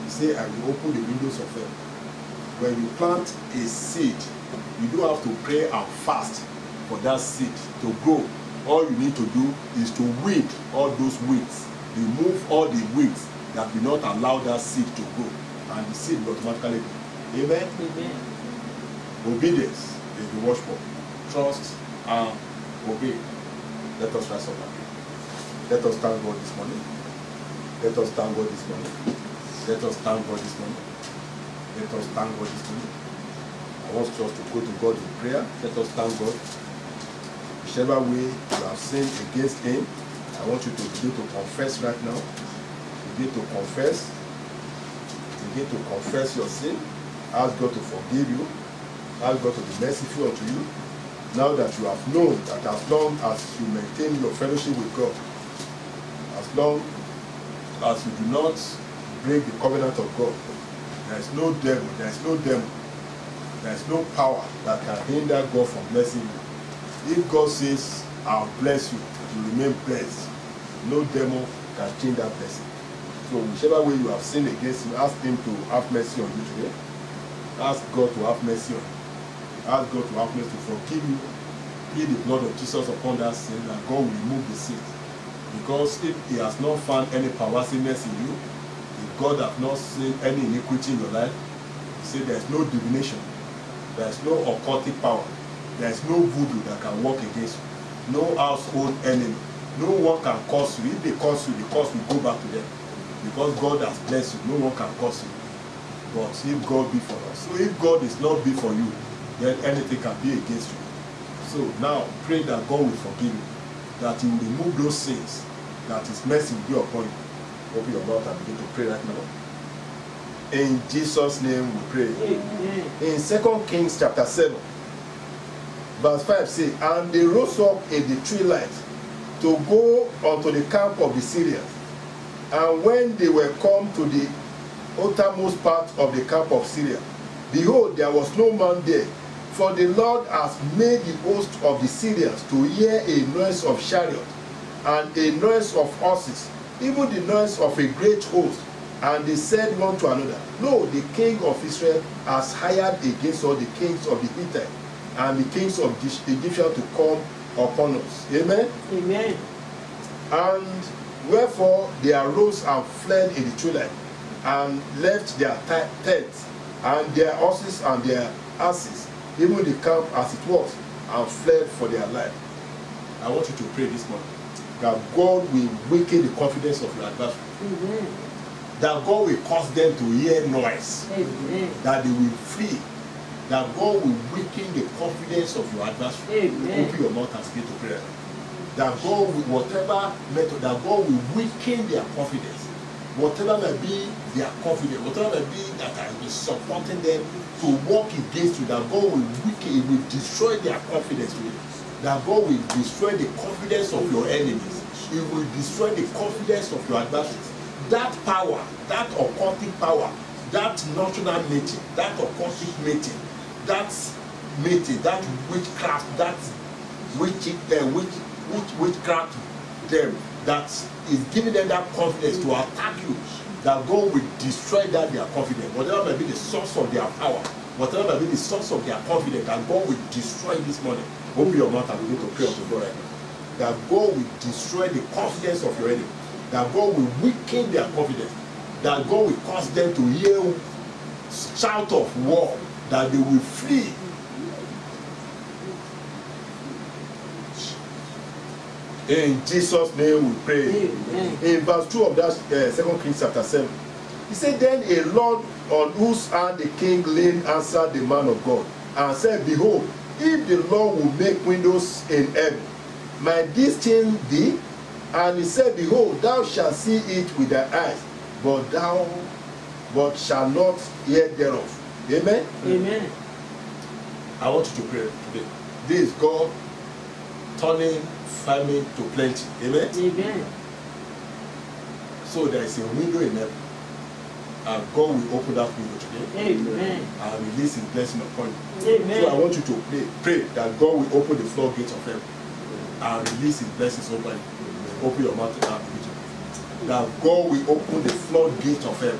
You say, I will open the windows of heaven. When you plant a seed, you don't have to pray and fast for that seed to grow. All you need to do is to weed all those weeds. Remove all the weeds that will not allow that seed to grow, and the seed will automatically grow. Amen? Amen. Obedience is the watchword. Trust and obey. Let us rise up and pray. Let us thank God this morning. Let us thank God this morning. Let us thank God this morning. Let us thank God this morning. I want us to go to God in prayer. Let us thank God. Whichever way you have sinned against him, I want you to begin to confess right now. Begin to confess. Begin to confess your sin. Ask God to forgive you. Ask God to be merciful unto you. Now that you have known that as long as you maintain your fellowship with God, as long as you do not break the covenant of God, there is no devil, there is no demon, there is no power that can hinder God from blessing you. If God says, I'll bless you, you remain blessed. No demon can change that blessing. So whichever way you have sinned against him, ask him to have mercy on you today. Ask God to have mercy on you. Ask God to have mercy to forgive you. Plead the blood of Jesus upon that sin, and God will remove the sin. Because if he has not found any perverseness in you, if God has not seen any iniquity in your life, he said there is no divination, there is no occultic power, there is no voodoo that can work against you, no household enemy. No one can curse you. If they curse you, the curse will go back to them. Because God has blessed you, no one can curse you. But if God be for us, so if God is not be for you, then anything can be against you. So now pray that God will forgive you, that he will remove those sins, that his mercy will be upon you. Open your mouth and begin to pray right now. In Jesus' name we pray. Amen. In 2 Kings chapter 7, verse 5 says, and they rose up in the twilight to go unto the camp of the Syrians. And when they were come to the uttermost part of the camp of Syria, behold, there was no man there, for the Lord has made the host of the Syrians to hear a noise of chariot, and a noise of horses, even the noise of a great host. And they said one to another, lo, the king of Israel has hired against all the kings of the Hittites and the kings of the Egyptians to come upon us. Amen? Amen. And wherefore they arose and fled in the twilight, and left their tents, and their horses and their asses, even the camp as it was, and fled for their life. I want you to pray this morning that God will weaken the confidence of your adversary. Amen. That God will cause them to hear noise. Amen. That they will flee. That God will weaken the confidence of your adversary. Amen. Open your mouth and begin to pray. That God will, whatever method, that God will weaken their confidence. whatever may be their confidence, whatever may be that has been supporting them to work against you, that God will weaken, will destroy their confidence with you. That God will destroy the confidence of your enemies. He will destroy the confidence of your adversaries. That power, that occultic power, that natural meeting, that occultic meeting, that witchcraft, that witchcraft them that is giving them that confidence to attack you, that God will destroy that their confidence. Whatever may be the source of their power, whatever may be the source of their confidence, that God will destroy this morning. Open your mouth and begin to pray unto God right now. That God will destroy the confidence of your enemy. That God will weaken their confidence. That God will cause them to hear shout of war. That they will flee. In Jesus' name we pray. Amen. In verse 2 of that 2 Kings chapter 7, he said, then a Lord on whose hand the king leaned answered the man of God and said, behold, if the Lord will make windows in heaven, might this thing be? And he said, behold, thou shalt see it with thy eyes, but shalt not hear thereof. Amen? Amen. I want you to pray today. This is God turning famine to plenty. Amen? Amen. So there is a window in heaven, and God will open that window today Amen. and release his blessing upon you. Amen. So I want you to pray that God will open the floodgates of heaven and release his blessings over you. Open your mouth and begin to pray. That God will open the floodgate of heaven.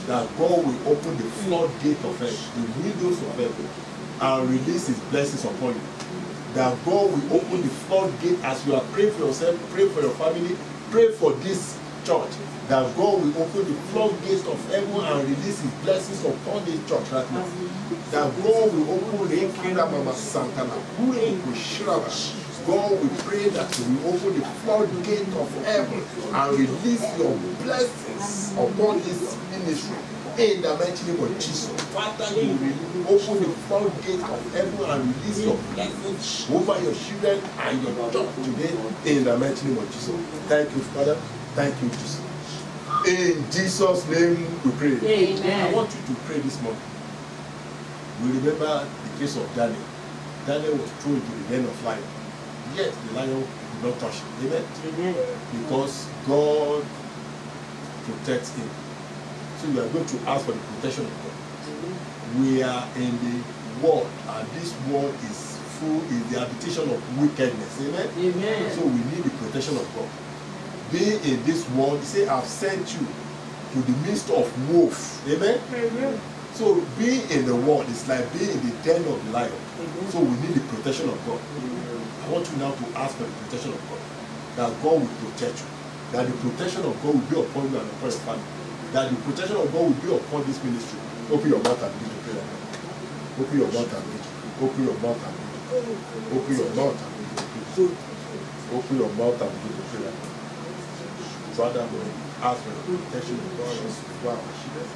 That God will open the floodgate of heaven, the windows of heaven, and release his blessings upon you. That God will open the floodgate as you are praying for yourself, pray for your family, pray for this church. That God will open the floodgates of heaven and release his blessings upon this church right now. That God will open the God will pray that you will open the floodgate of heaven and release your blessings upon this ministry. In the mighty name of Jesus. Father, you will open the floodgate of heaven and release your blessings over your children and your church today. In the mighty name of Jesus. Thank you, Father. Thank you, Jesus. In Jesus' name we pray. Amen. I want you to pray this morning. We remember the case of Daniel. Daniel was thrown into the den of lions. Yet the lion did not touch him. Amen? Amen. Because God protects him. So we are going to ask for the protection of God. We are in the world, and this world is the habitation of wickedness. Amen? Amen. So we need the protection of God. Being in this world, he said, I've sent you to the midst of wolves. Amen? Amen. So being in the world is like being in the den of the lion. So we need the protection of God. I want you now to ask for the protection of God. That God will protect you. That the protection of God will be upon you and upon your family. That the protection of God will be upon this ministry. Open your mouth and begin to pray right now. Open your mouth and begin to pray. Open your mouth and begin to pray. Open your mouth and begin to pray. Open your mouth and begin to pray right now. Father, we ask for the protection of God over our children,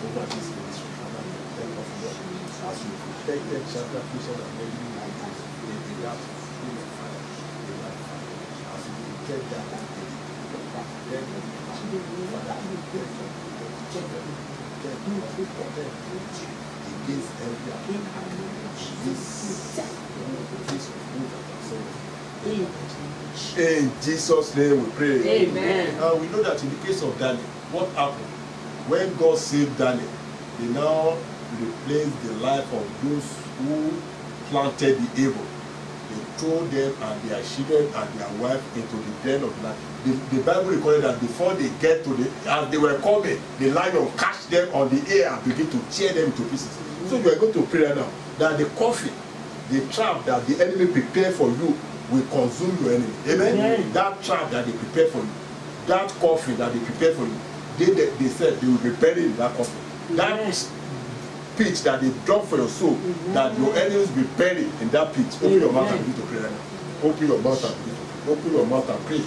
over this ministry. Father, we thank us, Lord, as you protected Shadrach, Meshach, and Abednego in that field of fire, in that fire, as you protect that, then Father, protect them, against every attack, this in Jesus' name we pray. Amen. And we know that in the case of Daniel, what happened? When God saved Daniel, they now replaced the life of those who planted the evil. They threw them and their children and their wife into the den of the lion. The Bible recorded that before they get to as they were coming, the lion catch them on the air and begin to tear them to pieces. So you are going to pray now that the coffin, the trap that the enemy prepared for you will consume your enemy. Amen? Amen. That trap that they prepared for you, that coffin that they prepared for you, they said they will be buried in that coffin. That pit that they dug for your soul, that your enemies will be buried in that pit. Open your mouth and begin to pray right now. Open your mouth and begin to pray. Open your mouth and pray.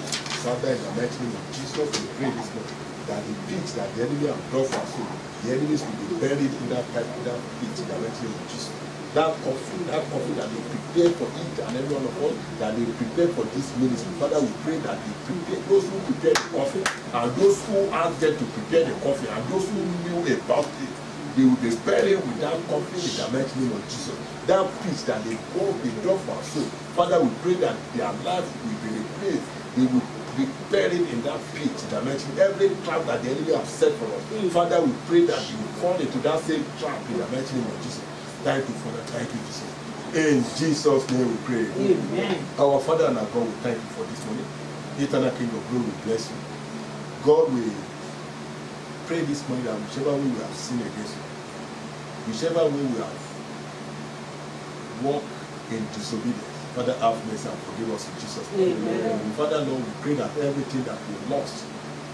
Father, in the mighty name of Jesus, we pray this morning that the pit that the enemy have dug for our soul, the enemies will be buried in that pit, in the mighty name of Jesus. that coffee that they prepare for it and every one of us, that they prepare for this ministry. Father, we pray that they prepare, those who prepare the coffee and those who asked them to prepare the coffee and those who knew about it, they will be buried with that coffee in the mighty name of Jesus. That peace that they go, they do for our soul. Father, we pray that their life will be replaced. They will be buried in that pit, that every trap that the enemy has set for us. Father, we pray that you will fall into that same trap in the mighty name of Jesus. Thank you, Father. Thank you, Jesus. In Jesus' name we pray. Amen. Our Father and our God, we thank you for this morning. Eternal King of Glory, we bless you. God, we pray this morning that whichever way we have sinned against you, whichever way we have walked in disobedience, Father, have mercy and forgive us in Jesus' name. Amen. Father, Lord, we pray that everything that we lost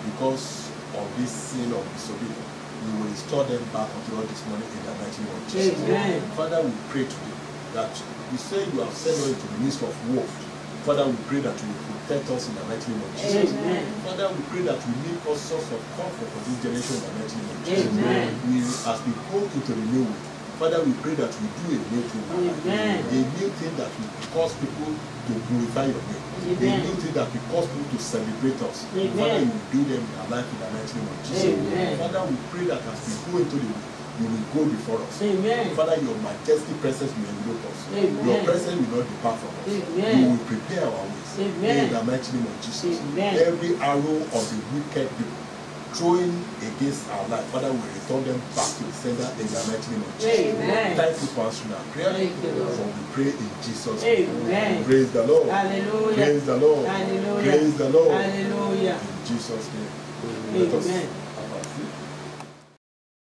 because of this sin of disobedience, we will restore them back unto us this morning in the mighty name of Jesus. Amen. Father, we pray today that you say you have sent us into the midst of war. Father, we pray that you will protect us in the mighty name of Jesus. Amen. Father, we pray that you make us source of comfort for this generation in the mighty name of Jesus. Amen. As we go into the new week, Father, we pray that we do a new thing. Amen. A new thing that will cause people to glorify your name. Amen. A new thing that will cause people to celebrate us. Amen. Father, you will do them in our life in the mighty name of Jesus. Amen. Father, we pray that as we go into the week, you will go before us. Amen. Father, your majestic presence will envelop us. Amen. Your presence will not depart from us. Amen. You will prepare our ways. Amen. In the mighty name of Jesus. Amen. Every arrow of the wicked people throwing against our life, Father, we return them back to the sender in the mighty name of Jesus. Amen. Thank you for answering our prayer. Thank you, Lord. For we pray in Jesus' name. Amen. Praise the Lord. Hallelujah. Praise the Lord. Hallelujah. Praise the Lord. Hallelujah. In Jesus' name. Let us Amen.